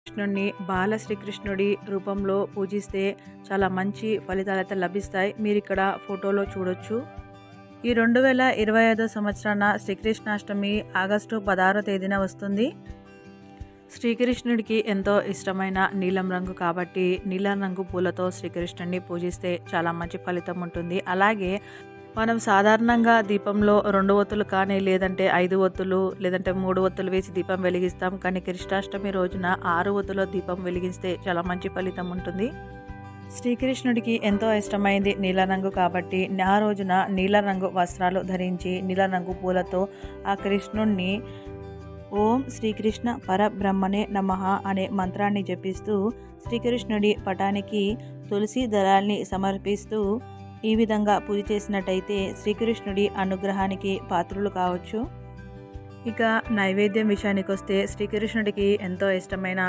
కృష్ణుడిని బాల శ్రీకృష్ణుడి రూపంలో పూజిస్తే చాలా మంచి ఫలితాలైతే లభిస్తాయి. మీరు ఇక్కడ ఫోటోలో చూడొచ్చు. ఈ 2025 సంవత్సరాన శ్రీకృష్ణాష్టమి ఆగస్టు 16వ తేదీన వస్తుంది. శ్రీకృష్ణుడికి ఎంతో ఇష్టమైన నీలం రంగు కాబట్టి నీలం రంగు పూలతో శ్రీకృష్ణుడిని పూజిస్తే చాలా మంచి ఫలితం ఉంటుంది. అలాగే మనం సాధారణంగా దీపంలో 2 ఒత్తులు కానీ లేదంటే 5 ఒత్తులు లేదంటే 3 ఒత్తులు వేసి దీపం వెలిగిస్తాం. కానీ కృష్ణాష్టమి రోజున 6 ఒత్తుల దీపం వెలిగిస్తే చాలా మంచి ఫలితం ఉంటుంది. శ్రీకృష్ణుడికి ఎంతో ఇష్టమైంది నీల రంగు కాబట్టి ఆ రోజున నీల రంగు వస్త్రాలు ధరించి నీల రంగు పూలతో ఆ కృష్ణుడిని ఓం శ్రీకృష్ణ పరబ్రహ్మణే నమః అనే మంత్రాన్ని జపిస్తూ శ్రీకృష్ణుడి పటానికి తులసి దళాల్ని సమర్పిస్తూ ఈ విధంగా పూజ చేసినట్టయితే శ్రీకృష్ణుడి అనుగ్రహానికి పాత్రులు కావచ్చు. ఇక నైవేద్యం విషయానికి వస్తే శ్రీకృష్ణుడికి ఎంతో ఇష్టమైన